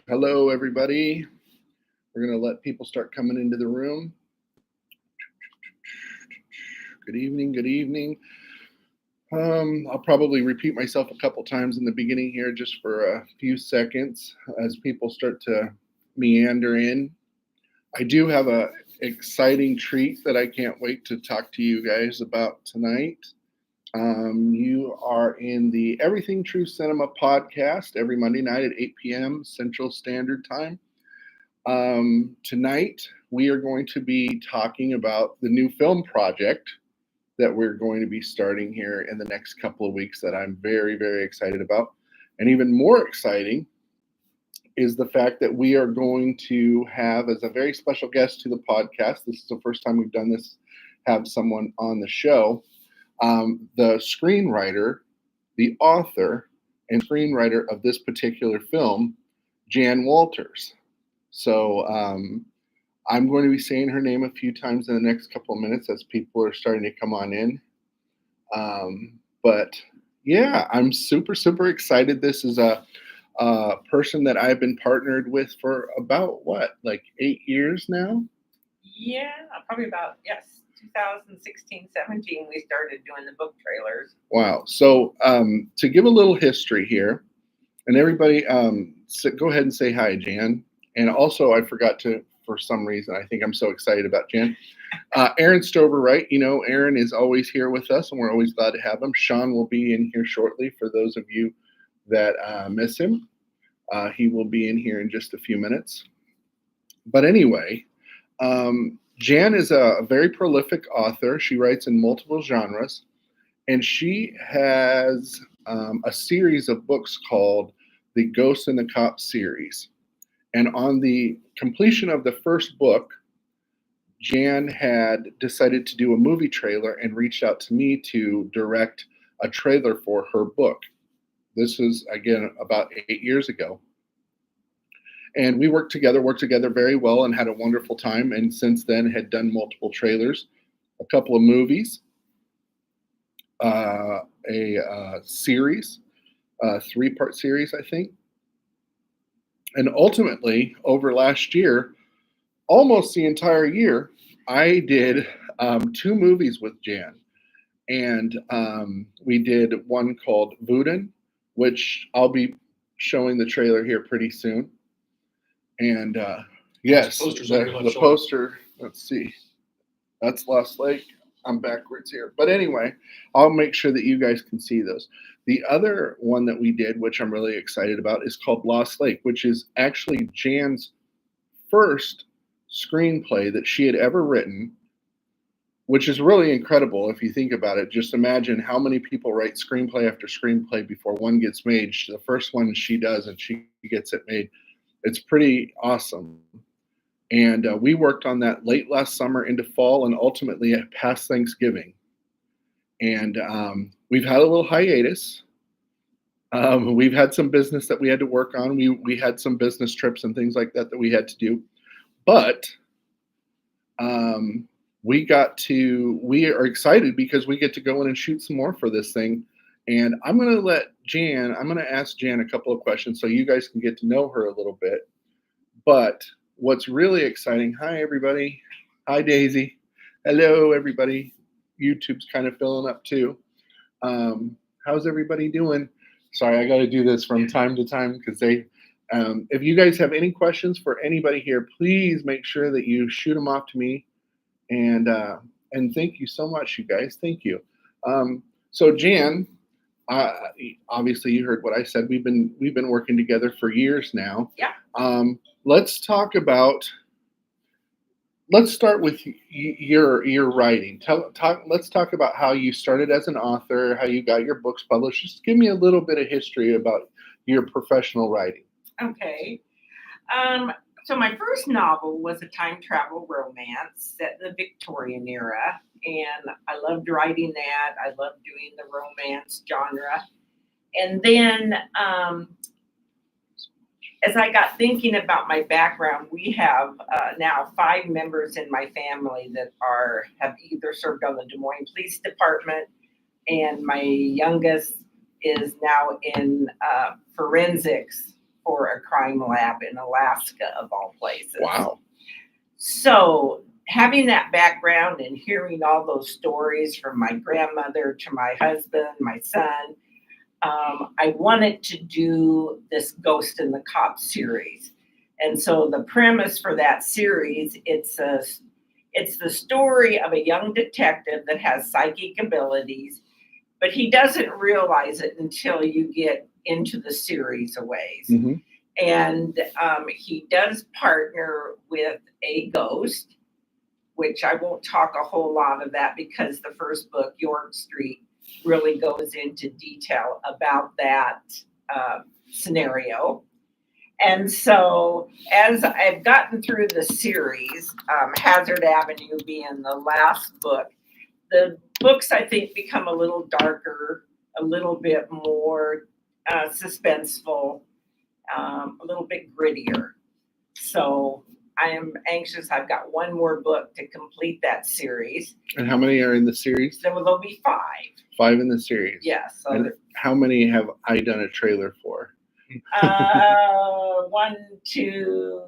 Hello, everybody. We're going to let people start coming into the room. Good evening. Good evening. I'll probably repeat myself a couple times in the beginning here just for a few seconds as people start to meander in. I do have a exciting treat that I can't wait to talk to you guys about tonight. You are in the Everything True Cinema podcast every Monday night at 8 p.m. Central Standard Time. Tonight, we are going to be talking about the new film project that we're going to be starting here in the next couple of weeks that I'm very, very excited about. And even more exciting is the fact that we are going to have as a very special guest to the podcast. This is the first time we've done this, have someone on the show. The screenwriter, the author, and screenwriter of this particular film, Jan Walters. So I'm going to be saying her name a few times in the next couple of minutes as people are starting to come on in. But yeah, I'm super, super excited. This is a person that I've been partnered with for about like 8 years now? Yeah, probably about, yes, 2016, 17, we started doing the book trailers. Wow. So to give a little history here, and everybody go ahead and say hi, Jan. And also, I forgot to, for some reason, I think I'm so excited about Jan. Aaron Stover, right? You know, Aaron is always here with us, and we're always glad to have him. Sean will be in here shortly for those of you that miss him. He will be in here in just a few minutes. But anyway, Jan is a very prolific author. She writes in multiple genres, and she has a series of books called the Ghost and the Cop series. And on the completion of the first book, Jan had decided to do a movie trailer and reached out to me to direct a trailer for her book. This was, again, about 8 years ago. And we worked together very well and had a wonderful time. And since then had done multiple trailers, a couple of movies, a series, a 3-part series, I think. And ultimately, over last year, almost the entire year, I did 2 movies with Jan. And we did one called Voodoo, which I'll be showing the trailer here pretty soon. And yes, the poster, let's see, that's Lost Lake. I'm backwards here. But anyway, I'll make sure that you guys can see those. The other one that we did, which I'm really excited about, is called Lost Lake, which is actually Jan's first screenplay that she had ever written, which is really incredible if you think about it. Just imagine how many people write screenplay after screenplay before one gets made. The first one she does, and she gets it made. It's pretty awesome. And we worked on that late last summer into fall and ultimately past Thanksgiving. And we've had a little hiatus. We've had some business that we had to work on. We had some business trips and things like that we had to do. But we are excited because we get to go in and shoot some more for this thing. And I'm going to ask Jan a couple of questions so you guys can get to know her a little bit. But what's really exciting, hi everybody. Hi Daisy. Hello everybody. YouTube's kind of filling up too. How's everybody doing? Sorry, I got to do this from time to time because if you guys have any questions for anybody here, please make sure that you shoot them off to me. And thank you so much, you guys. Thank you. So Jan, obviously you heard what I said. We've been working together for years now. Yeah. Let's start with your writing. Let's talk about how you started as an author, how you got your books published. Just give me a little bit of history about your professional writing. Okay. So my first novel was a time travel romance set in the Victorian era, and I loved writing that. I loved doing the romance genre. And then as I got thinking about my background, we have now 5 members in my family that have either served on the Des Moines Police Department, and my youngest is now in forensics for a crime lab in Alaska, of all places. Wow. So having that background and hearing all those stories from my grandmother to my husband, my son, I wanted to do this Ghost in the Cop series. And so the premise for that series, it's the story of a young detective that has psychic abilities, but he doesn't realize it until you get into the series a ways. Mm-hmm. And he does partner with a ghost, which I won't talk a whole lot of that because the first book, York Street, really goes into detail about that scenario. And so as I've gotten through the series, Hazard Avenue being the last book, the books I think become a little darker, a little bit more suspenseful, a little bit grittier. So I am anxious. I've got one more book to complete that series. And how many are in the series? There'll be 5. 5 in the series. Yes. So and how many have I done a trailer for? 1, 2,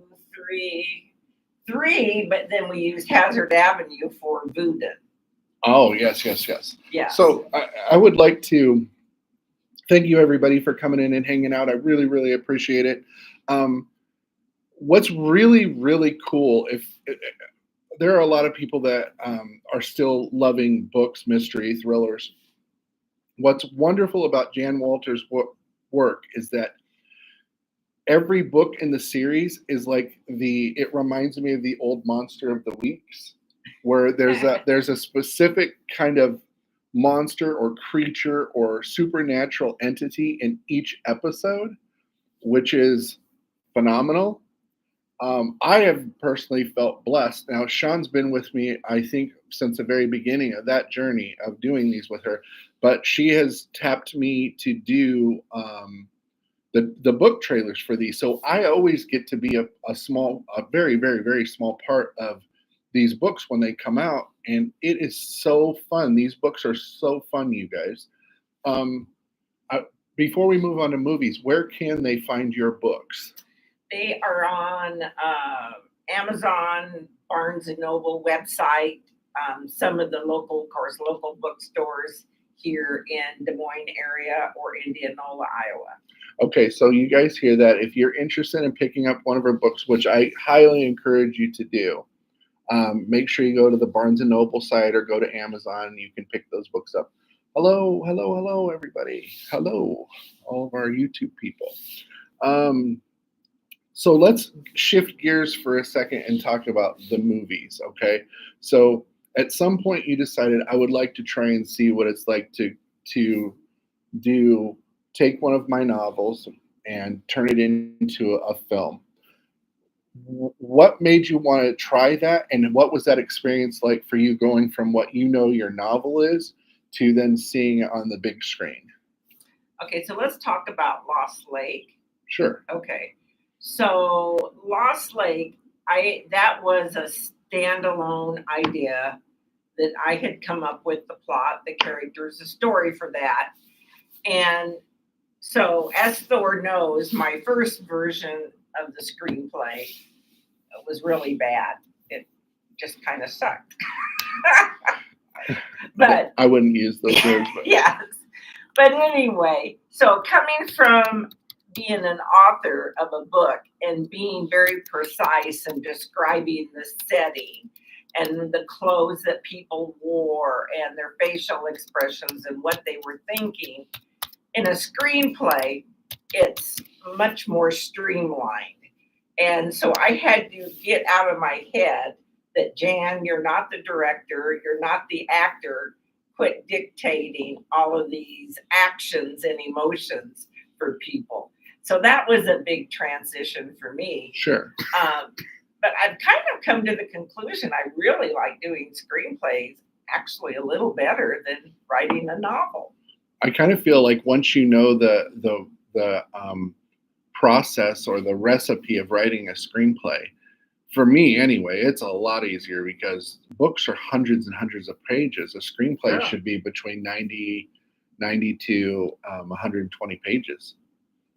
3. But then we used Hazard Avenue for Voodoo. Oh, yes. Yeah. So I would like to thank you, everybody, for coming in and hanging out. I really, really appreciate it. What's really, really cool, if there are a lot of people that are still loving books, mystery, thrillers. What's wonderful about Jan Walters' work is that every book in the series is like it reminds me of the old Monster of the Weeks, where there's a specific kind of monster or creature or supernatural entity in each episode, which is phenomenal. I have personally felt blessed. Now, Sean's been with me, I think, since the very beginning of that journey of doing these with her, but she has tapped me to do the book trailers for these. So I always get to be a very, very, very small part of these books when they come out. And it is so fun. These books are so fun, you guys. Before we move on to movies, where can they find your books? They are on Amazon, Barnes & Noble website, some of the local bookstores here in Des Moines area or Indianola, Iowa. Okay, so you guys hear that. If you're interested in picking up one of her books, which I highly encourage you to do, make sure you go to the Barnes & Noble site or go to Amazon and you can pick those books up. Hello, everybody. Hello, all of our YouTube people. So let's shift gears for a second and talk about the movies, okay? So at some point you decided I would like to try and see what it's like to take one of my novels and turn it into a film. What made you want to try that, and what was that experience like for you, going from what you know your novel is to then seeing it on the big screen? Okay, so let's talk about Lost Lake. Sure. Okay. So Lost Lake, that was a standalone idea that I had come up with, the plot, the characters, the story for that. And so as Thor knows, my first version of the screenplay was really bad. It just kind of sucked. But I wouldn't use those words. But. Yes. But anyway, so coming from being an author of a book and being very precise and describing the setting and the clothes that people wore and their facial expressions and what they were thinking, in a screenplay, it's much more streamlined. And so I had to get out of my head that, Jan, you're not the director, you're not the actor. Quit dictating all of these actions and emotions for people. So that was a big transition for me. Sure. But I've kind of come to the conclusion I really like doing screenplays actually a little better than writing a novel. I kind of feel like once you know the process or the recipe of writing a screenplay, for me anyway, it's a lot easier because books are hundreds and hundreds of pages. A screenplay should be between 90 to 120 pages.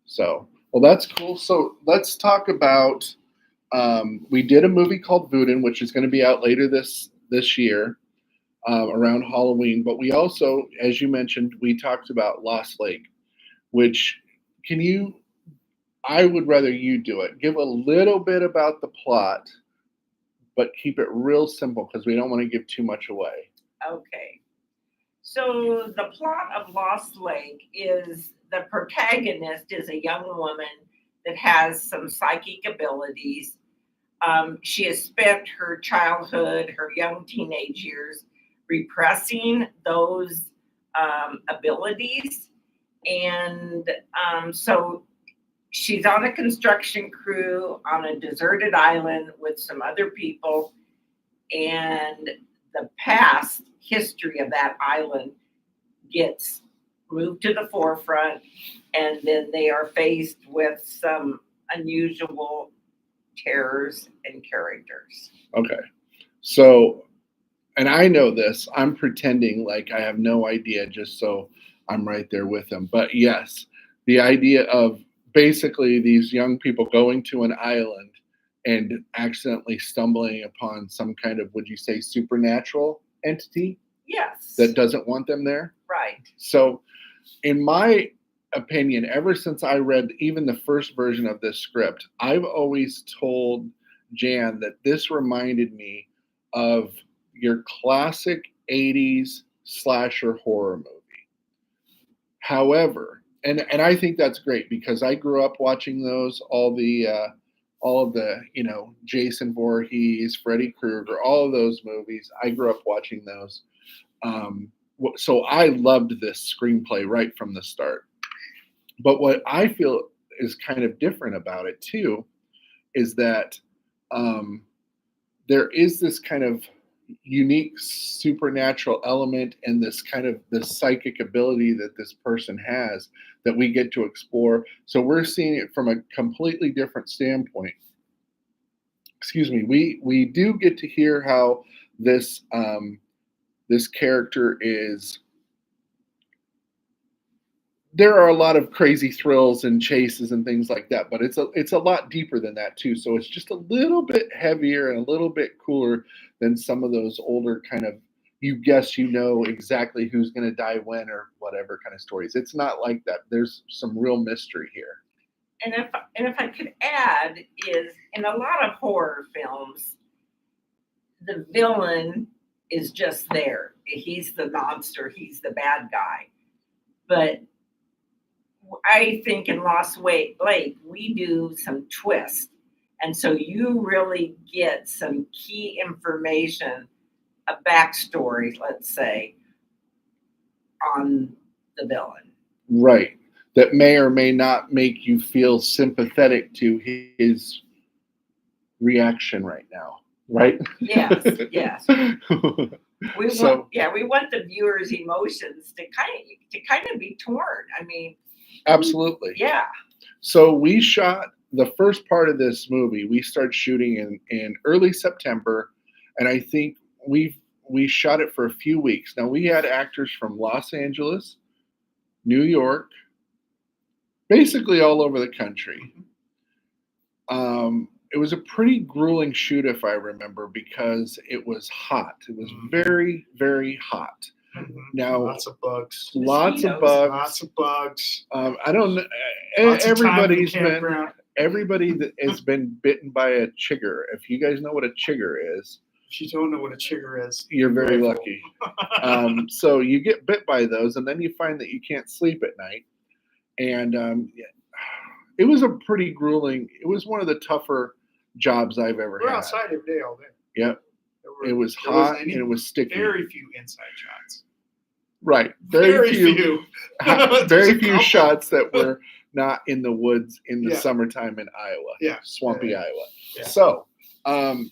So Well, that's cool. So let's talk about. We did a movie called Voodoo, which is going to be out later this year, around Halloween. But we also, as you mentioned, we talked about Lost Lake, which can you? I would rather you do it. Give a little bit about the plot, but keep it real simple because we don't want to give too much away. Okay. So the plot of Lost Lake is the protagonist is a young woman that has some psychic abilities. She has spent her childhood, her young teenage years, repressing those abilities. And so she's on a construction crew on a deserted island with some other people. And the past history of that island gets moved to the forefront. And then they are faced with some unusual terrors and characters. Okay. So, and I know this, I'm pretending like I have no idea just so I'm right there with them. But yes, the idea of basically these young people going to an island and accidentally stumbling upon some kind of, would you say, supernatural entity Yes. that doesn't want them there? Right. So, in my opinion, ever since I read even the first version of this script, I've always told Jan that this reminded me of your classic 80s slasher horror movie. However, and I think that's great because I grew up watching those, all of the, Jason Voorhees, Freddy Krueger, all of those movies. I grew up watching those. So I loved this screenplay right from the start. But what I feel is kind of different about it too is that there is this kind of unique supernatural element and this kind of this psychic ability that this person has that we get to explore. So we're seeing it from a completely different standpoint. Excuse me. We do get to hear how this character is. There are a lot of crazy thrills and chases and things like that, but it's a lot deeper than that too. So it's just a little bit heavier and a little bit cooler than some of those older kind of you guess you know exactly who's going to die when or whatever kind of stories. It's not like that. There's some real mystery here. And if I could add is in a lot of horror films, the villain is just there. He's the monster. He's the bad guy. But I think in Lost Lake, we do some twist. And so you really get some key information, a backstory, let's say, on the villain. Right. That may or may not make you feel sympathetic to his reaction right now. Right? Yes, yes. We want the viewers' emotions to kind of be torn. I mean, absolutely. yeah. So we shot the first part of this movie. We started shooting in early September, and I think we shot it for a few weeks. Now we had actors from Los Angeles, New York, basically all over the country. It was a pretty grueling shoot, if I remember, because it was hot. It was very, very hot. Now, lots of bugs. Lots of bugs. Lots of bugs. I don't know. Everybody that has been bitten by a chigger. If you guys know what a chigger is, if you don't know what a chigger is, you're very lucky. So you get bit by those, and then you find that you can't sleep at night. And it was a pretty grueling. It was one of the tougher jobs I've ever had. We're outside every day all day. Yep. It was hot and it was sticky. Very few inside shots. Right. Very few. Very few shots that were not in the woods in the Yeah. summertime in Iowa. Yeah. Swampy Yeah. Iowa. Yeah. So, and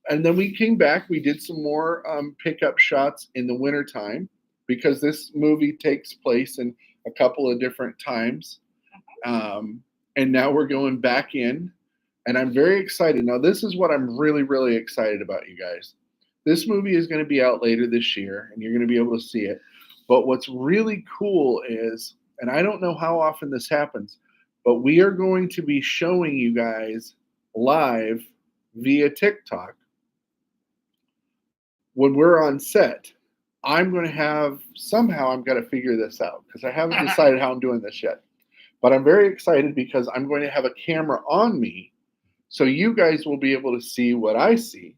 then we came back. We did some more pickup shots in the wintertime because this movie takes place in a couple of different times. And now we're going back in. And I'm very excited. Now, this is what I'm really, really excited about, you guys. This movie is going to be out later this year, and you're going to be able to see it. But what's really cool is, and I don't know how often this happens, but we are going to be showing you guys live via TikTok when we're on set. I'm going to have, somehow I'm going to figure this out because I haven't decided how I'm doing this yet. But I'm very excited because I'm going to have a camera on me, so you guys will be able to see what I see.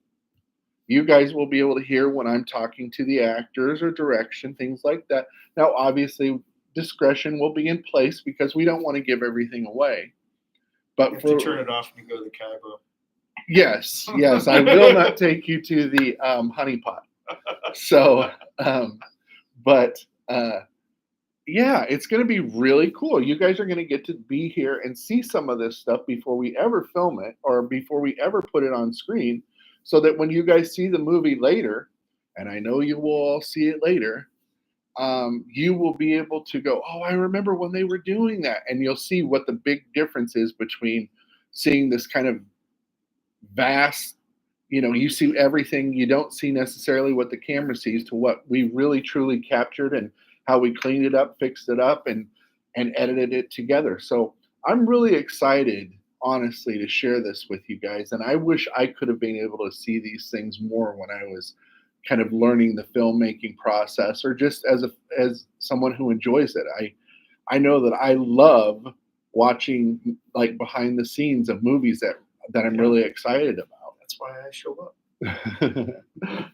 You guys will be able to hear when I'm talking to the actors or direction, things like that. Now, obviously, discretion will be in place because we don't want to give everything away. But You have to turn it off when you go to the Cabo. yes, I will not take you to the honey pot. So, yeah, it's going to be really cool. You guys are going to get to be here and see some of this stuff before we ever film it or before we ever put it on screen, so that when you guys see the movie later, and I know you will all see it later, you will be able to go, oh, I remember when they were doing that. And you'll see what the big difference is between seeing this kind of vast, you see everything. You don't see necessarily what the camera sees to what we really truly captured and how we cleaned it up, fixed it up, and edited it together. So I'm really excited, honestly, to share this with you guys. And I wish I could have been able to see these things more when I was kind of learning the filmmaking process, or just as someone who enjoys it. I know that I love watching like behind the scenes of movies that I'm really excited about. That's why I show up.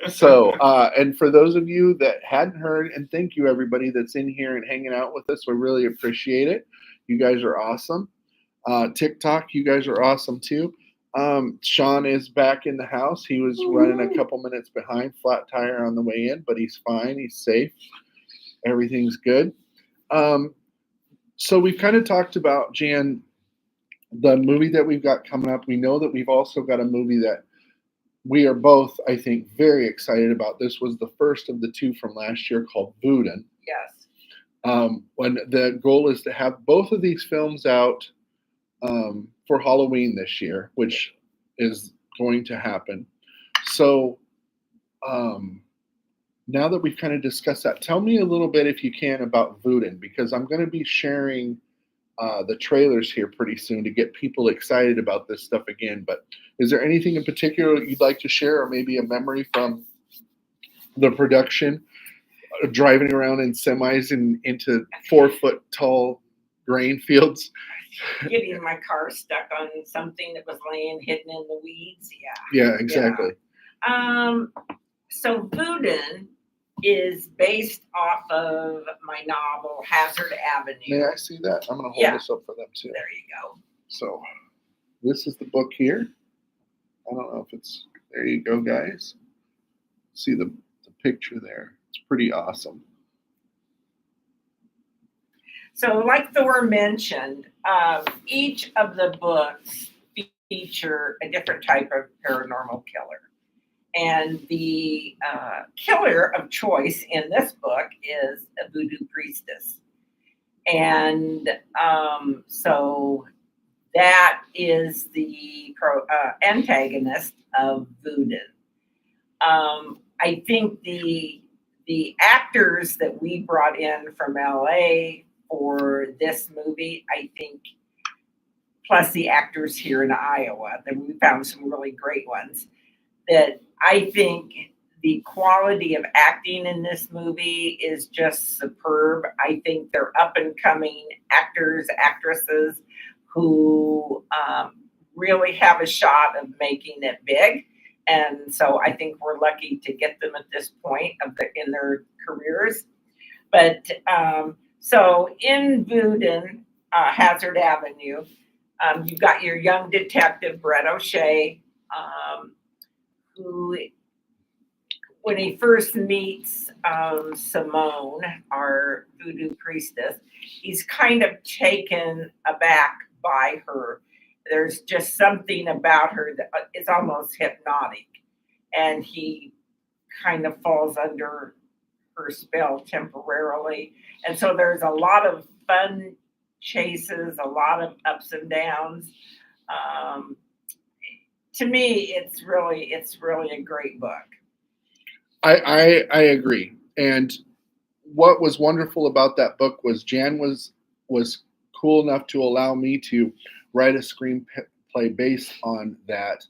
So, and for those of you that hadn't heard, and thank you everybody that's in here and hanging out with us, we really appreciate it. You guys are awesome. TikTok, you guys are awesome too. Sean is back in the house. He was running a couple minutes behind, flat tire on the way in, but he's fine. He's safe. Everything's good. So we've kind of talked about, Jan, the movie that we've got coming up. We know that we've also got a movie that we are both, I think, very excited about. This was the first of the two from last year, called Voodoo. Yes. When the goal is to have both of these films out for Halloween this year, which is going to happen. So now that we've kind of discussed that, tell me a little bit, if you can, about Voodoo, because I'm going to be sharing the trailers here pretty soon to get people excited about this stuff again. But is there anything in particular you'd like to share, or maybe a memory from the production, driving around in semis and into 4-foot tall grain fields? Getting my car stuck on something that was laying hidden in the weeds. Yeah, exactly. So Voodoo is based off of my novel Hazard Avenue. May I see that? I'm going to hold this up for them too. There you go. So this is the book here. I don't know if it's, there you go, guys. See the picture there. It's pretty awesome. So like Thor mentioned, each of the books feature a different type of paranormal killer. And the killer of choice in this book is a voodoo priestess. And so that is the antagonist of voodoo. I think the actors that we brought in from LA for this movie, I think, plus the actors here in Iowa, that we found some really great ones, that I think the quality of acting in this movie is just superb. I think they're up and coming actors, actresses who really have a shot of making it big. And so I think we're lucky to get them at this point in their careers. But so in Voodoo, Hazard Avenue, you've got your young detective, Brett O'Shea, who, when he first meets Simone, our voodoo priestess, he's kind of taken aback by her. There's just something about her that is almost hypnotic, and he kind of falls under her spell temporarily. And so there's a lot of fun chases, a lot of ups and downs. To me, it's really a great book. I agree. And what was wonderful about that book was Jan was cool enough to allow me to write a screenplay based on that.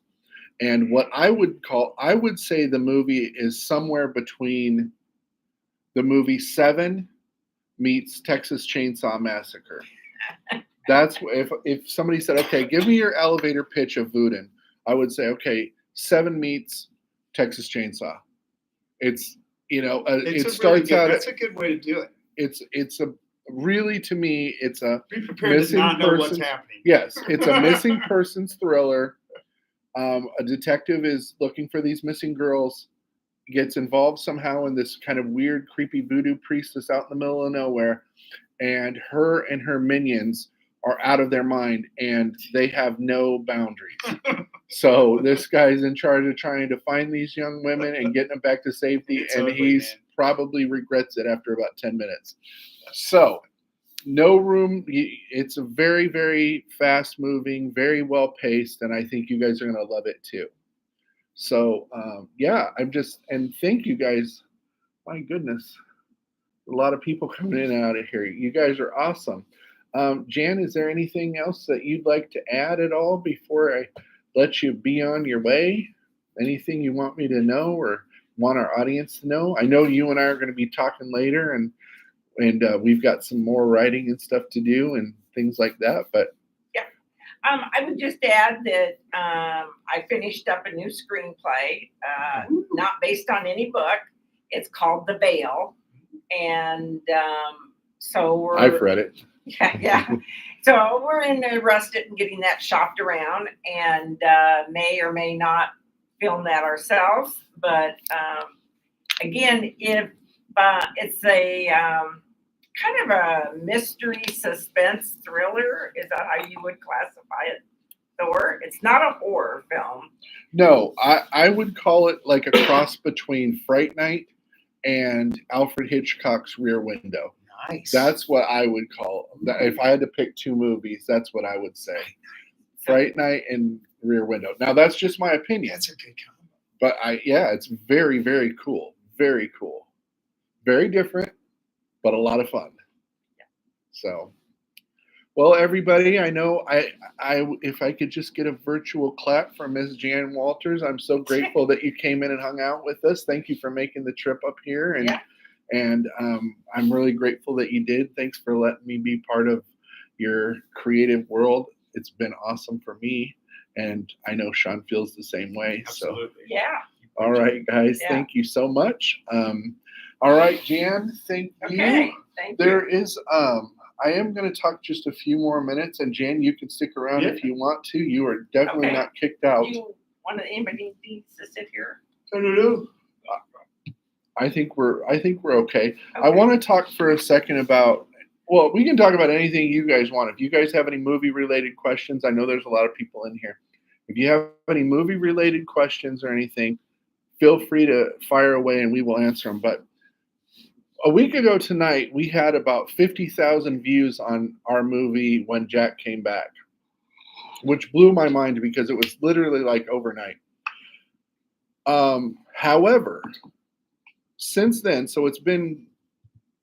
And what I would say the movie is somewhere between the movie Seven meets Texas Chainsaw Massacre. That's if somebody said, okay, give me your elevator pitch of Voodoo, I would say, okay, Seven meets Texas Chainsaw. It's It's it a starts really out. good, that's a good way to do it. It's a really, to me, it's a Be prepared to missing not know what's person. happening. Yes, it's a missing persons thriller. A detective is looking for these missing girls, gets involved somehow in this kind of weird, creepy voodoo priestess out in the middle of nowhere, and her minions are out of their mind and they have no boundaries. So this guy's in charge of trying to find these young women and getting them back to safety, It's and ugly, he's man. probably regrets it after about 10 minutes. So no room. It's a very, very fast moving, very well paced, and I think you guys are going to love it too. So yeah, and thank you guys. My goodness, a lot of people coming in and out of here. You guys are awesome. Jan, is there anything else that you'd like to add at all before I let you be on your way? Anything you want me to know or want our audience to know? I know you and I are going to be talking later, and we've got some more writing and stuff to do and things like that. But I would just add that I finished up a new screenplay, not based on any book. It's called The Veil, and so I've read it. yeah. So we're interested in getting that shopped around, and may or may not film that ourselves. But again, if it's a kind of a mystery suspense thriller, is that how you would classify it? Or it's not a horror film. No, I would call it like a cross between Fright Night and Alfred Hitchcock's Rear Window. Nice. That's what I would call that. If I had to pick two movies, that's what I would say. Fright Night and Rear Window. Now that's just my opinion. That's a good combo. But it's very, very cool. Very cool. Very different, but a lot of fun. So, well, everybody, I know I if I could just get a virtual clap from Ms. Jan Walters, I'm so grateful that you came in and hung out with us. Thank you for making the trip up here, and I'm really grateful that you did. Thanks for letting me be part of your creative world. It's been awesome for me, and I know Sean feels the same way. Absolutely. So, Yeah. all right, guys, thank you so much. All right, Jan, thank you. Okay. Thank you. There is I am going to talk just a few more minutes, and Jan, you can stick around if you want to. You are definitely Okay. not kicked out. Anybody needs to sit here? No. I think we're okay. I want to talk for a second about. Well, we can talk about anything you guys want. If you guys have any movie related questions, I know there's a lot of people in here. If you have any movie related questions or anything, feel free to fire away and we will answer them. But a week ago tonight, we had about 50,000 views on our movie When Jack Came Back, which blew my mind because it was literally like overnight. However, since then, so it's been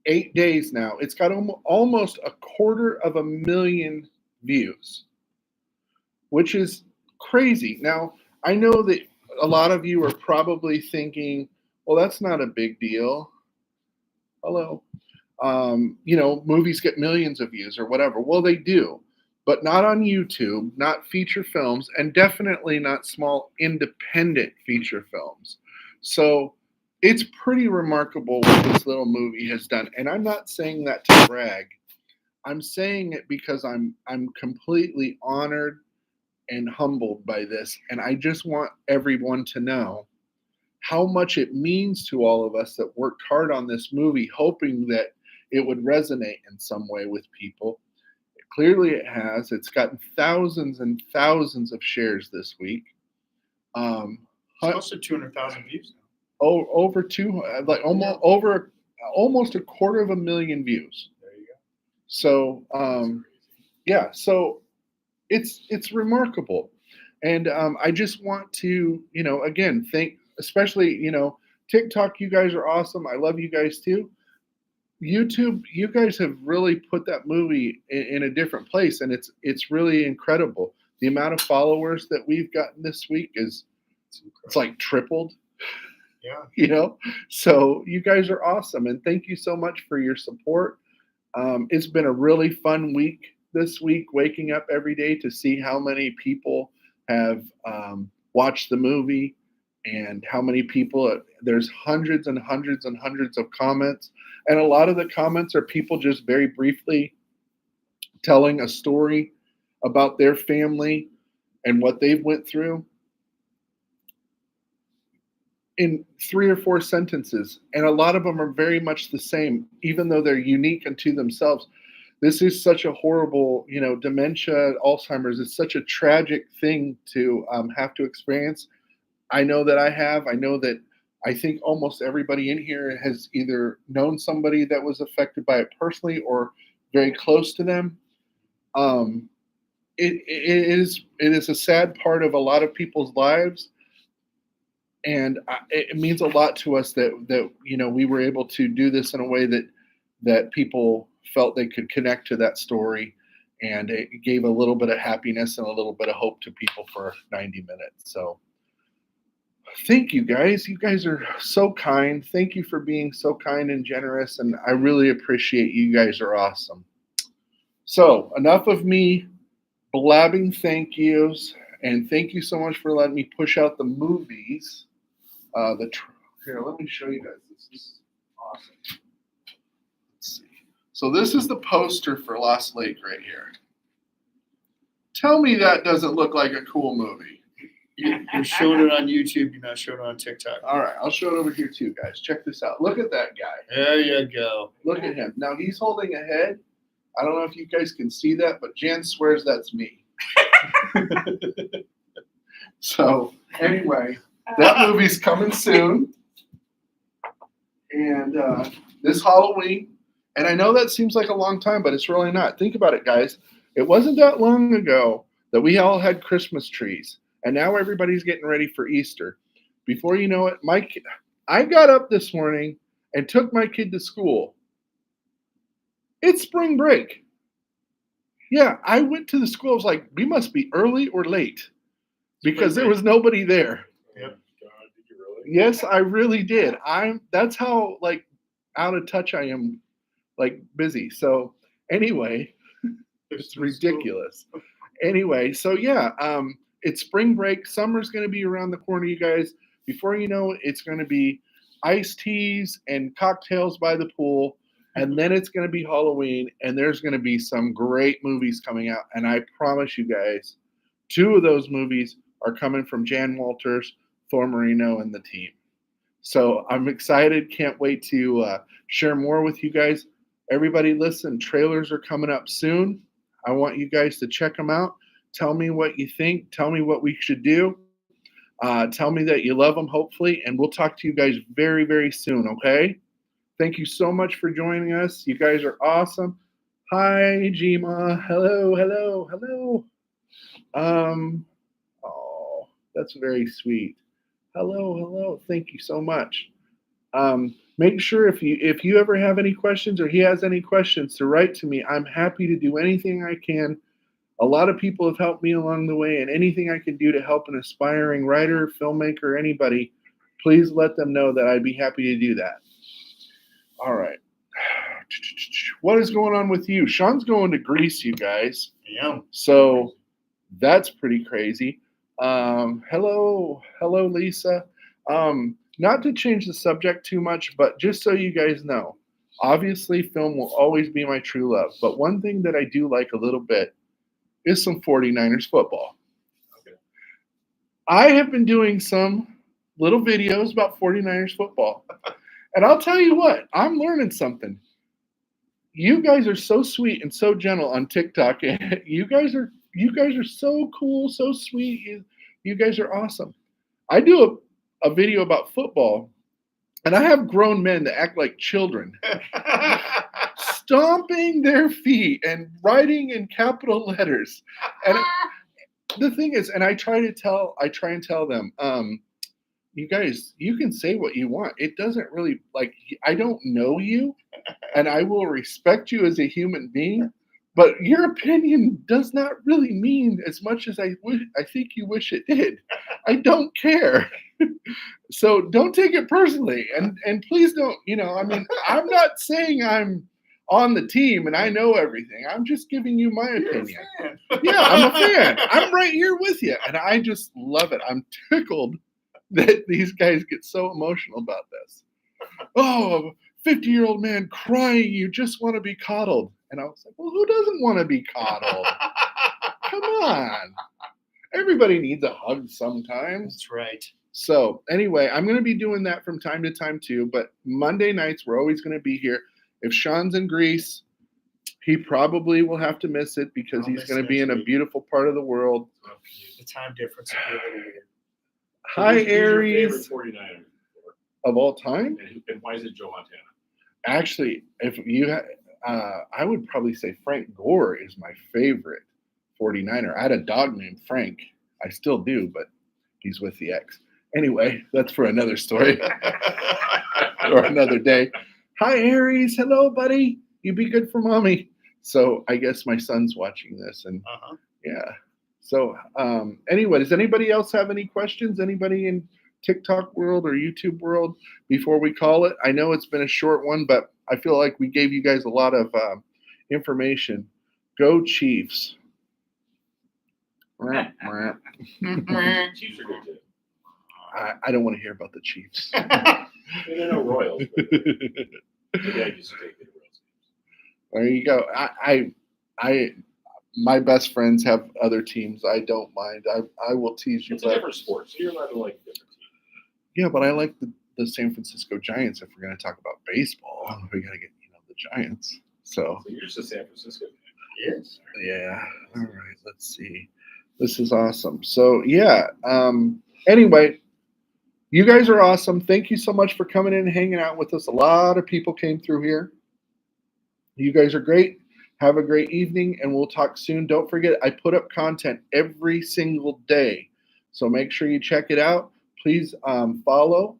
8 days now, it's got almost 250,000 views, which is crazy. Now, I know that a lot of you are probably thinking, well, that's not a big deal. Hello. Movies get millions of views or whatever. Well, they do, but not on YouTube, not feature films, and definitely not small independent feature films. So it's pretty remarkable what this little movie has done. And I'm not saying that to brag. I'm saying it because I'm completely honored and humbled by this. And I just want everyone to know how much it means to all of us that worked hard on this movie, hoping that it would resonate in some way with people. Clearly it has. It's gotten thousands and thousands of shares this week. It's close to 200,000 views now. Over almost 250,000 views. There you go. So so it's remarkable. And I just want to, again, thank, especially, TikTok, you guys are awesome. I love you guys too. YouTube, you guys have really put that movie in a different place, and it's really incredible. The amount of followers that we've gotten this week it's like tripled. Yeah. You know, so you guys are awesome, and thank you so much for your support. It's been a really fun week this week, waking up every day to see how many people have watched the movie and how many people. There's hundreds and hundreds and hundreds of comments, and a lot of the comments are people just very briefly telling a story about their family and what they've went through in 3 or 4 sentences, and a lot of them are very much the same, even though they're unique unto themselves. This is such a horrible, dementia, Alzheimer's. It's such a tragic thing to have to experience. I know that I have. I know that I think almost everybody in here has either known somebody that was affected by it personally or very close to them. Um, it is a sad part of a lot of people's lives, and it means a lot to us that we were able to do this in a way that people felt they could connect to that story, and it gave a little bit of happiness and a little bit of hope to people for 90 minutes. So thank you guys. You guys are so kind. Thank you for being so kind and generous, and I really appreciate you. You guys are awesome. So enough of me blabbing thank yous, and thank you so much for letting me push out the movies. Here, let me show you guys. This is awesome. Let's see. So this is the poster for Lost Lake right here. Tell me that doesn't look like a cool movie. You're showing it on YouTube. You're not showing it on TikTok. All right, I'll show it over here too, guys. Check this out. Look at that guy. There you go. Look at him. Now he's holding a head. I don't know if you guys can see that, but Jan swears that's me. So anyway, that movie's coming soon. And this Halloween, and I know that seems like a long time, but it's really not. Think about it, guys. It wasn't that long ago that we all had Christmas trees, and now everybody's getting ready for Easter. Before you know it, I got up this morning and took my kid to school. It's spring break. Yeah, I went to the school. I was like, we must be early or late because there was nobody there. Yep. God, did you really? Yes, I really did. That's how out of touch I am, busy. So anyway, it's ridiculous. Anyway, so yeah, it's spring break. Summer's going to be around the corner, you guys. Before you know it, it's going to be iced teas and cocktails by the pool. And then it's going to be Halloween, and there's going to be some great movies coming out. And I promise you guys, 2 of those movies are coming from Jan Walters, Thor Marino, and the team. So I'm excited. Can't wait to share more with you guys. Everybody listen, trailers are coming up soon. I want you guys to check them out. Tell me what you think. Tell me what we should do. Tell me that you love them, hopefully. And we'll talk to you guys very, very soon, okay? Thank you so much for joining us. You guys are awesome. Hi, Jima. Hello, hello, hello. Oh, that's very sweet. Hello, hello. Thank you so much. Make sure if you ever have any questions or he has any questions to write to me. I'm happy to do anything I can. A lot of people have helped me along the way, and anything I can do to help an aspiring writer, filmmaker, anybody, please let them know that I'd be happy to do that. All right. What is going on with you? Sean's going to Greece, you guys. Yeah. So that's pretty crazy. Hello, Lisa. Not to change the subject too much, but just so you guys know, obviously film will always be my true love. But one thing that I do like a little bit is some 49ers football. Okay. I have been doing some little videos about 49ers football. And I'll tell you what, I'm learning something. You guys are so sweet and so gentle on TikTok. You guys are so cool, so sweet. You guys are awesome. I do a video about football, and I have grown men that act like children, stomping their feet and writing in capital letters. And the thing is, and I try and tell them, you guys, you can say what you want. It doesn't really, like, I don't know you, and I will respect you as a human being, but your opinion does not really mean as much as I think you wish it did. I don't care. So don't take it personally, and please don't, I mean, I'm not saying I'm on the team and I know everything. I'm just giving you my opinion. Yeah, I'm a fan. I'm right here with you, and I just love it. I'm tickled that these guys get so emotional about this. Oh, a 50-year-old man crying, you just want to be coddled. And I was like, well, who doesn't want to be coddled? Come on. Everybody needs a hug sometimes. That's right. So anyway, I'm going to be doing that from time to time too, but Monday nights, we're always going to be here. If Sean's in Greece, he probably will have to miss it because I'll he's miss going to be next in a week. beautiful part of the world. The time difference would be a little weird. Hi, Who's your Aries. favorite 49er? Of all time? And why is it Joe Montana? Actually, if you, I would probably say Frank Gore is my favorite 49er. I had a dog named Frank. I still do, but he's with the ex. Anyway, that's for another story or another day. Hi, Aries. Hello, buddy. You be good for mommy. So I guess my son's watching this, and yeah. So anyway, does anybody else have any questions? Anybody in TikTok world or YouTube world before we call it? I know it's been a short one, but I feel like we gave you guys a lot of information. Go Chiefs. Chiefs are good too. I don't want to hear about the Chiefs. They're no Royals. But the Yankees take the Royals. There you go. I my best friends have other teams. I don't mind. I will tease you. It's a different sport, so you're allowed to like a different team. Yeah, but I like the San Francisco Giants. If we're going to talk about baseball, we got to get the Giants. So you're just a San Francisco fan. Yes. Yeah. All right. Let's see. This is awesome. So yeah. Anyway, you guys are awesome. Thank you so much for coming in and hanging out with us. A lot of people came through here. You guys are great. Have a great evening, and we'll talk soon. Don't forget, I put up content every single day, so make sure you check it out. Please follow.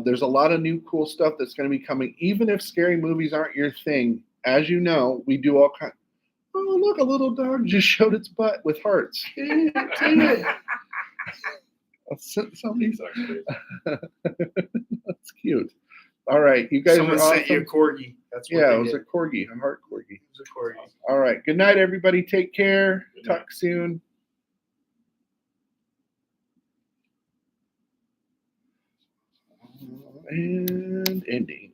There's a lot of new cool stuff that's going to be coming. Even if scary movies aren't your thing, as you know, we do all kinds. Oh, look, a little dog just showed its butt with hearts. Somebody's. That's cute. All right, you guys Someone are awesome. sent you a corgi. That's what Yeah, they it was did. a corgi, a heart corgi. It was a corgi. All right. Good night, everybody. Take care. Good night. Talk soon. And ending.